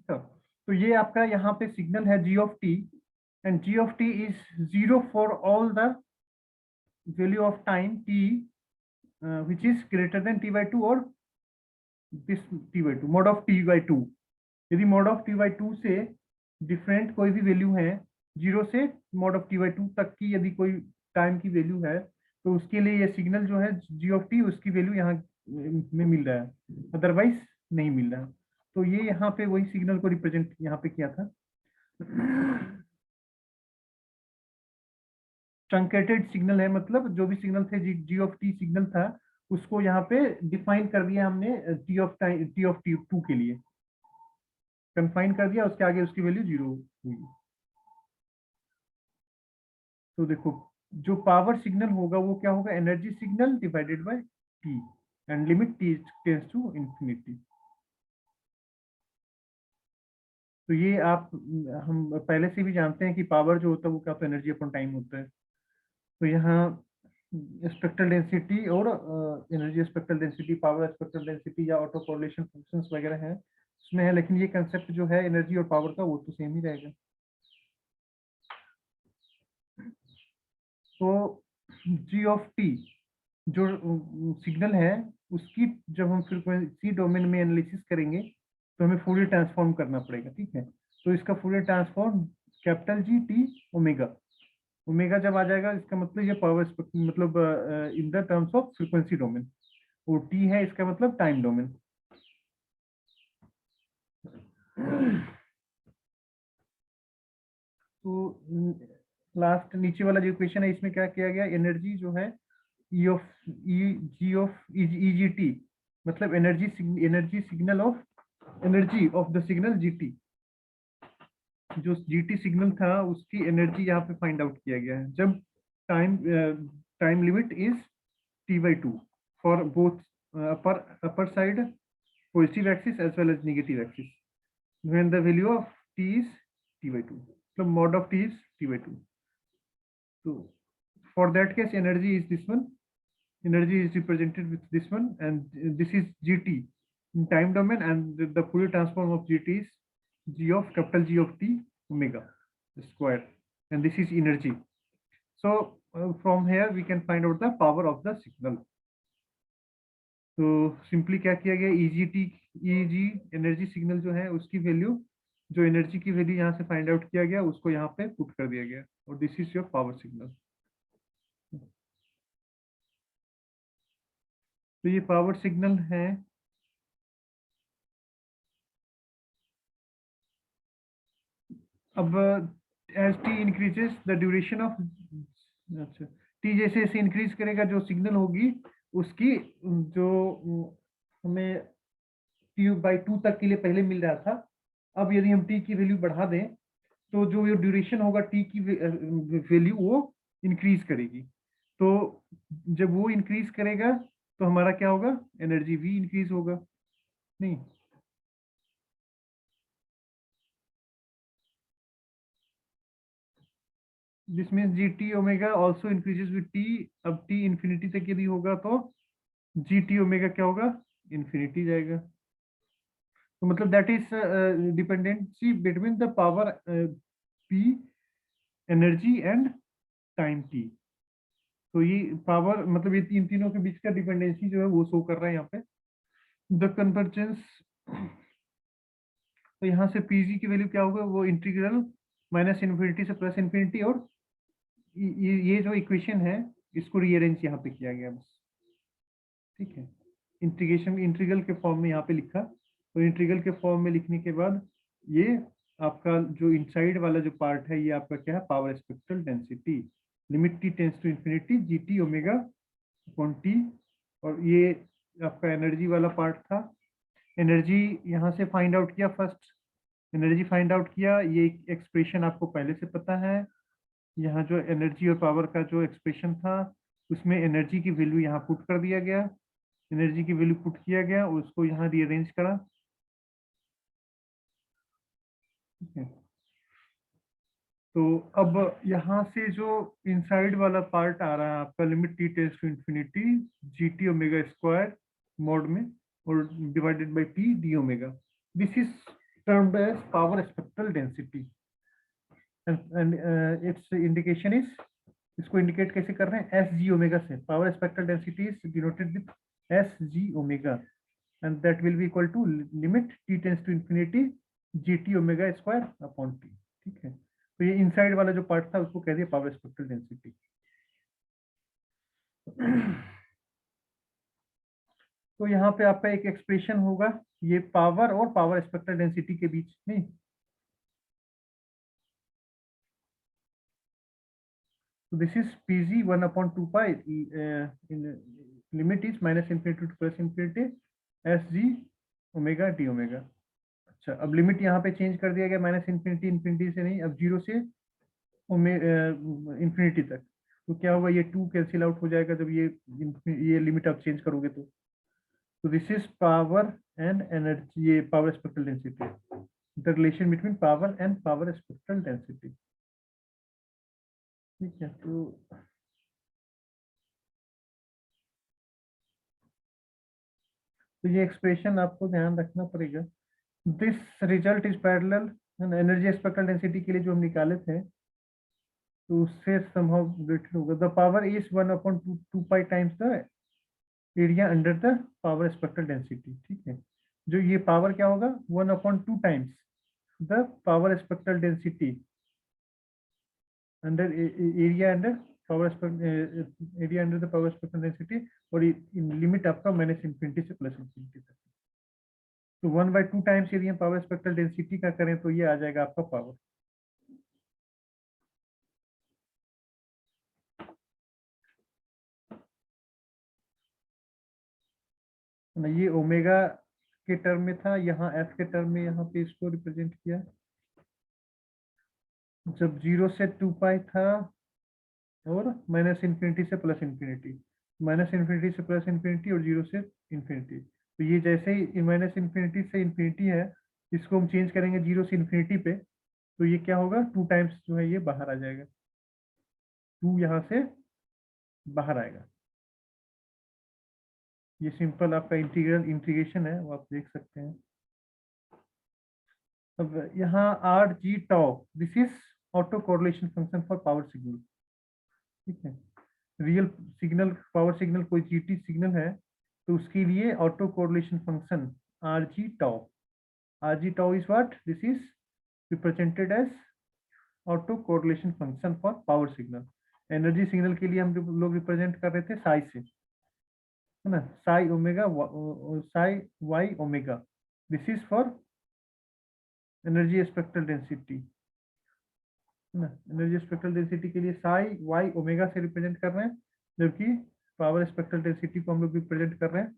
तो ये आपका यहाँ पे सिग्नल है g of T, and g of T is 0 for all the value of time t which is greater than t/2 और this t/2 mod of t/2। यदि mod of t/2 से different कोई भी वैल्यू है, 0 से mod of t/2 तक की यदि कोई टाइम की वैल्यू है, तो उसके लिए ये सिग्नल जो है g ऑफ t उसकी वैल्यू यहाँ में मिल रहा है, अदरवाइज नहीं मिल रहा है। तो ये यहाँ पे वही सिग्नल को रिप्रेजेंट यहाँ पे किया था। ट्रंकेटेड सिग्नल है, मतलब जो भी सिग्नल थे जी ऑफ टी सिग्नल था, उसको यहाँ पे डिफाइन कर दिया हमने टी ऑफ टी टू के लिए कन्फाइन कर दिया, उसके आगे उसकी वैल्यू 0 हुई। तो देखो जो पावर सिग्नल होगा वो क्या होगा, energy signal divided by T, and limit T tends to infinity. तो ये आप हम पहले से भी जानते हैं कि पावर जो होता है वो क्या होता है, एनर्जी अपॉन टाइम होता है। तो यहाँ स्पेक्ट्रल डेंसिटी और energy spectral density, power spectral density या ऑटो कोरिलेशन फंक्शंस वगैरह है उसमें है, लेकिन ये कंसेप्ट जो है एनर्जी और पावर का वो तो सेम ही रहेगा। तो जी ऑफ टी जो सिग्नल है उसकी जब हम फ्रीक्वेंसी डोमेन में एनालिसिस करेंगे तो हमें फूरियर ट्रांसफॉर्म करना पड़ेगा, ठीक है। तो इसका Fourier transform capital G T omega, omega जब आ जाएगा इसका मतलब ये पावर मतलब in the terms of frequency domain, और टी है इसका मतलब टाइम डोमेन। तो लास्ट नीचे वाला जो इक्वेशन है इसमें क्या किया गया, एनर्जी जो है E of E G of E G T, मतलब energy signal of energy of the signal GT, जो जीटी सिग्नल था उसकी एनर्जी यहाँ पे फाइंड आउट किया गया है जब time time limit is t/2 for both upper side positive axis as well as negative axis, when the value of t is t/2, so mod of t is t/2. So for that case energy is this one, energy is represented with this one, and this is gt in time domain, and the Fourier transform of gt is g of capital G of t omega square, and this is energy. So from here we can find out the power of the signal. तो simply क्या किया गया, easy energy signal जो है उसकी value, जो energy की value यहाँ से फाइंड आउट किया गया उसको यहाँ पे पुट कर दिया गया, और this is your power signal. तो ये पावर सिग्नल है। अब as T increases the duration of, अच्छा टी जैसे जैसे इंक्रीज करेगा जो सिग्नल होगी उसकी जो हमें t/2 तक के लिए पहले मिल रहा था, अब यदि हम t की वैल्यू बढ़ा दें तो जो ये ड्यूरेशन होगा t की वैल्यू वो इंक्रीज करेगी। तो जब वो इंक्रीज करेगा तो हमारा क्या होगा, एनर्जी भी इंक्रीज होगा, नहीं। This means ji T omega also increases with T. अब टी इंफिनिटी तक यदि होगा तो जी टी ओमेगा क्या होगा, इंफिनिटी जाएगा। तो मतलब that is dependency between the power P, energy and time T. तो ये पावर मतलब ये इन तीनों के बीच का डिपेंडेंसी जो है वो शो कर रहा है यहाँ पे द कन्वर्जेंस। तो यहाँ से पीजी की वैल्यू क्या होगा, वो इंटीग्रल माइनस इन्फिनिटी से प्लस इन्फिनिटी, और ये जो इक्वेशन है इसको रीअरेंज यहाँ पे किया गया बस, ठीक है। इंटीग्रेशन इंटीग्रल के फॉर्म में यहाँ पे लिखा, तो इंटीग्रल के फॉर्म में लिखने के बाद ये आपका जो इनसाइड वाला जो पार्ट है ये आपका क्या है, power spectral density, limit T tends to infinity G T omega upon T, और ये आपका एनर्जी वाला पार्ट था। एनर्जी यहाँ से फाइंड आउट किया, फर्स्ट एनर्जी फाइंड आउट किया, ये एक्सप्रेशन आपको पहले से पता है। यहाँ जो एनर्जी और पावर का जो एक्सप्रेशन था उसमें एनर्जी की वैल्यू यहाँ पुट कर दिया गया, एनर्जी की वैल्यू पुट किया गया, उसको यहाँ रीअरेंज करा, ठीक है। तो अब यहाँ से जो इनसाइड वाला पार्ट आ रहा है आपका limit T tends to infinity G T omega square mod में, और divided by T D omega, this is termed as power spectral density, and its indication is, इसको इंडिकेट कैसे कर रहे हैं, एस जी ओमेगा से. Power spectral density is denoted with S G omega, and that will be equal to limit T tends to infinity G T omega square upon T. ठीक है, तो ये इनसाइड वाला जो पार्ट था उसको कह दिया पावर स्पेक्ट्रल डेंसिटी. तो यहाँ पे आपका एक एक्सप्रेशन होगा, ये पावर और पावर स्पेक्ट्रल डेंसिटी के बीच में. So this is Pg 1 upon 2 pi in limit is minus infinity to plus infinity Sg omega D omega. अच्छा, अब लिमिट यहाँ पे चेंज कर दिया गया, माइनस इन्फिनिटी इन्फिनिटी से नहीं, अब 0 से इन्फिनिटी तक. तो क्या होगा, ये 2 कैंसिल आउट हो जाएगा जब ये लिमिट आप चेंज करोगे तो. So this is power and energy, ये power spectral density, the relation between power and power spectral density. ठीक है, तो ये एक्सप्रेशन आपको ध्यान रखना पड़ेगा. This result is parallel energy spectral density के लिए जो हम निकाले थे, तो उससे समहाउ रिलेटेड होगा. The power is 1 upon 2 pi times the area under the power spectral density. ठीक है, जो ये पावर क्या होगा, 1 upon 2 times the power spectral density under area under power area under the power spectral density, और इन limit आपका minus infinity से plus infinity तक. तो 1/2 टाइम्स यदि हम पावर स्पेक्ट्रल डेंसिटी का करें तो ये आ जाएगा आपका पावर. ये ओमेगा के टर्म में था, यहाँ एफ के टर्म में यहाँ पे इसको रिप्रेजेंट किया. जब 0 से 2 पाई था और माइनस इन्फिनिटी से प्लस इन्फिनिटी, माइनस इन्फिनिटी से प्लस इन्फिनिटी और 0 से इन्फिनिटी. तो ये जैसे ही माइनस इन्फिनिटी से इन्फिनिटी है, इसको हम चेंज करेंगे 0 से इन्फिनिटी पे, तो ये क्या होगा, 2 टाइम्स जो है ये बाहर आ जाएगा, 2 यहाँ से बाहर आएगा. ये सिंपल आपका इंटीग्रेशन है, वो आप देख सकते हैं. अब यहाँ R ji tau, this is auto correlation function for power signal. ठीक है, रियल सिग्नल, पावर सिग्नल कोई जीटी सिग्नल है तो उसके लिए auto correlation function R ji tau. R ji tau is what, this is represented as auto correlation function for power signal. Energy signal के लिए हम लोग रिप्रेजेंट कर रहे थे साई से, है ना, psi omega, psi y omega. This is for energy spectral density, है ना. एनर्जी स्पेक्ट्रल डेंसिटी के लिए साई वाई ओमेगा से रिप्रेजेंट कर रहे हैं, जबकि पावर स्पेक्ट्रल डेंसिटी को हम लोग रिप्रेजेंट कर रहे हैं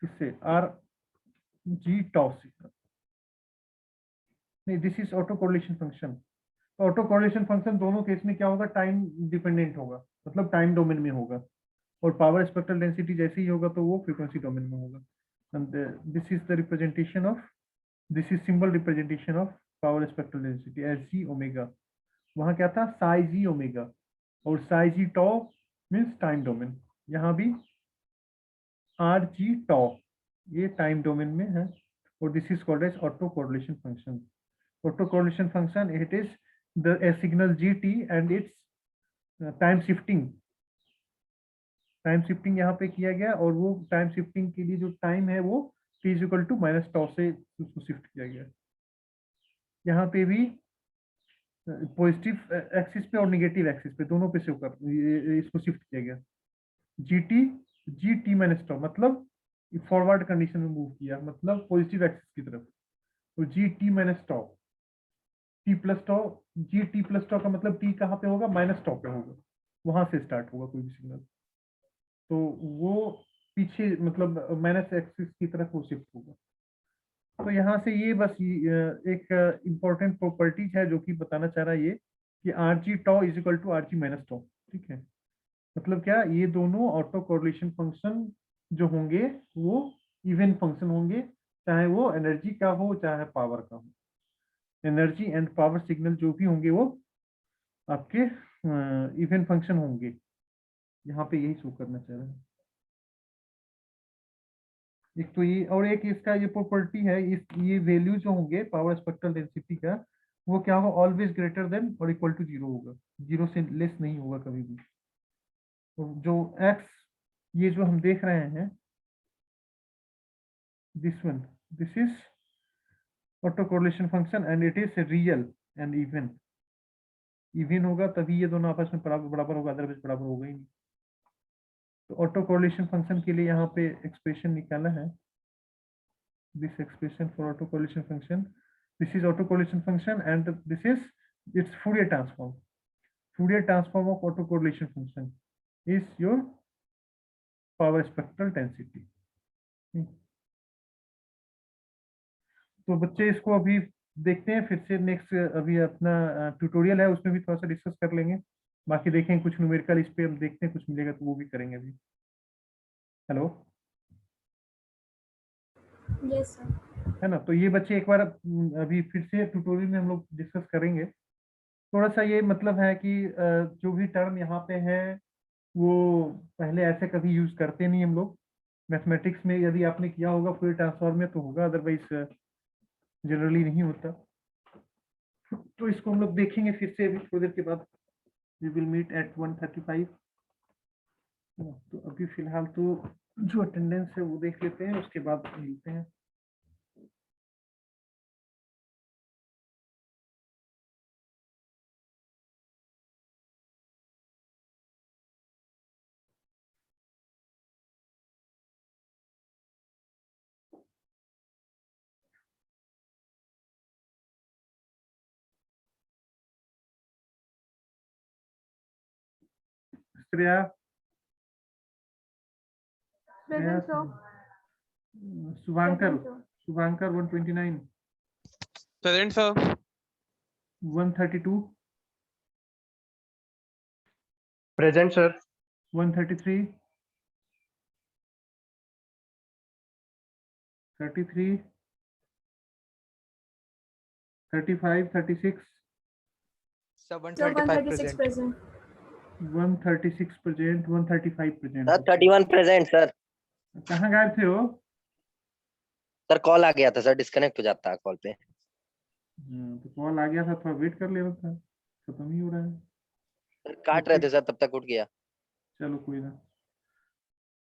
इससे आर जी टॉ से. नहीं, this is auto correlation function. Auto correlation function दोनों केस में क्या होगा, टाइम डिपेंडेंट होगा, मतलब टाइम डोमेन में होगा, और पावर स्पेक्ट्रल डेंसिटी जैसे ही होगा तो वो फ्रीक्वेंसी डोमेन में होगा. And this is the representation of, this is symbol representation of power spectral density S G omega. वहां क्या था, साई जी ओमेगा, और साई जी टॉ मीन्स टाइम डोमेन. यहाँ भी आर जी टॉ, ये टाइम डोमेन में है, और this is called as auto correlation function. Auto correlation function, it is the signal g t and its time shifting. Time shifting यहाँ पे किया गया, और वो टाइम शिफ्टिंग के लिए जो टाइम है वो t is equal to minus tau से उसको शिफ्ट किया गया. यहाँ पे भी पॉजिटिव एक्सिस पे और नेगेटिव एक्सिस पे दोनों पे से होकर इसको शिफ्ट किया गया. जी टी माइनस टॉ मतलब फॉरवर्ड कंडीशन में मूव किया, मतलब पॉजिटिव एक्सिस की तरफ. तो जी टी माइनस टॉ, टी प्लस टॉ, जी टी प्लस टॉ का मतलब टी कहाँ पे होगा, माइनस टॉ पे होगा, वहां से स्टार्ट होगा कोई भी सिग्नल, तो वो पीछे मतलब माइनस एक्सिस की तरफ वो शिफ्ट होगा. तो यहाँ से ये बस एक इम्पोर्टेंट प्रॉपर्टीज है जो कि बताना चाह रहा है ये, कि R ji tau is equal to R G minus tau. ठीक है, मतलब क्या, ये दोनों ऑटो कोरिलेशन फंक्शन जो होंगे वो इवन फंक्शन होंगे, चाहे वो एनर्जी का हो चाहे पावर का हो. एनर्जी एंड पावर सिग्नल जो भी होंगे वो आपके इवन फंक्शन होंगे. यहाँ पे यही शो करना चाह रहा है. एक तो ये, और एक इसका ये प्रॉपर्टी है, इस ये वैल्यू जो होंगे पावर स्पेक्ट्रल डेंसिटी का, वो क्या होगा, ऑलवेज ग्रेटर देन और इक्वल टू जीरो होगा, जीरो से लेस नहीं होगा कभी भी। तो जो एक्स, ये जो हम देख रहे हैं, this one, this is auto correlation function and it is real and even. Even होगा तभी ये दोनों आपस में बराबर बराबर होगा, अदरवाइज बराबर होगा ही नहीं। तो ऑटो कोरिलेशन फंक्शन के लिए यहाँ पे एक्सप्रेशन निकाला है, this expression for autocorrelation function. This is autocorrelation function and this is its Fourier transform. Fourier transform of autocorrelation function is your power spectral density. तो बच्चे इसको अभी देखते हैं, फिर से नेक्स्ट अभी अपना ट्यूटोरियल है उसमें भी थोड़ा सा डिस्कस कर लेंगे। बाकी देखें कुछ न्यूमेरिकल इस पे हम देखते हैं, कुछ मिलेगा तो वो भी करेंगे अभी। Hello, yes sir. है ना। तो ये बच्चे एक बार अभी फिर से ट्यूटोरियल में हम लोग डिस्कस करेंगे। थोड़ा सा ये मतलब है कि जो भी टर्म यहाँ पे है वो पहले ऐसे कभी यूज करते नहीं हम लोग। मैथमेटिक्स में यदि आपने किया होगा फूरियर ट्रांसफॉर्म में तो होगा, अदरवाइज जनरली नहीं होता। तो इसको हम लोग देखेंगे फिर से अभी थोड़ी देर के बाद। We will meet at 1:35। तो अभी फिलहाल तो जो अटेंडेंस है वो देख लेते हैं, उसके बाद मिलते हैं। Shreya, present sir. Shubhankar, Shubhankar 129, Present, sir. 132, Present, sir. 133, 33, 35, 36, Sir, sir 135 136 present. Present. 136 present, 135 present. Sir 31 present sir. कहाँ गए थे हो? सर कॉल आ गया था सर, डिस्कनेक्ट हो जाता है कॉल पे। तो कॉल आ गया था, थोड़ा वेट कर लेना था, खत्म ही हो रहा है। सर काट रहे थे सर, तब तक उठ गया। चलो कोई ना।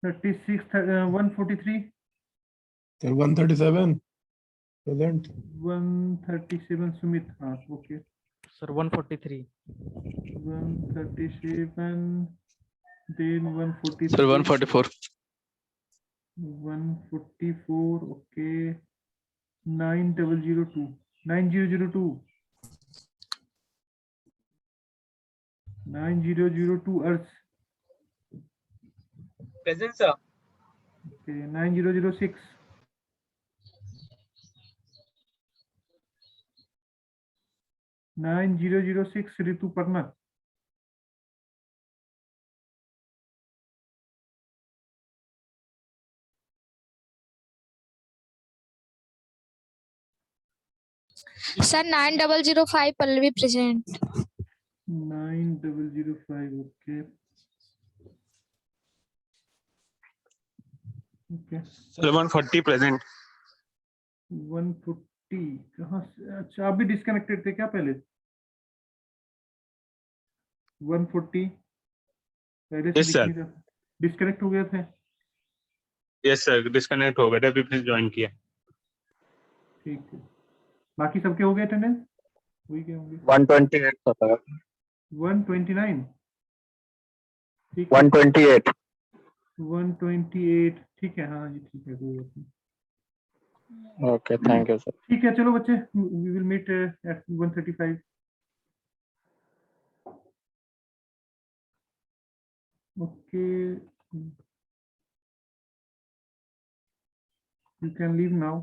36, 143, Sir, 137 present. 137 सुमित, हाँ okay. Sir, 143. 137, then 143, Sir, 144. 144, okay. 9002, 9002, 9002 अर्थ, Present, sir. Okay. 9006, 9006 Rituparna, Sir, 9005 Pallavi present. 9005, okay okay. Sir, 140 present. 140 कहाँ से? अच्छा, आप भी डिस्कनेक्टेड थे क्या पहले? 140 पहले से Yes, दिख sir. नहीं रहा, डिस्कनेक्ट हो गए थे। Yes, sir. Disconnect हो गया था, अभी फिर ज्वाइन किया। ठीक है, बाकी सबके हो गए अटेंडेंस? वही क्या होंगे? 128 सर। 129, ठीक है। 128. 128, ठीक है, हाँ जी ठीक है, कोई बात नहीं। Okay, thank you, sir. ठीक है, चलो बच्चे, we will meet at 135। Okay, you can leave now.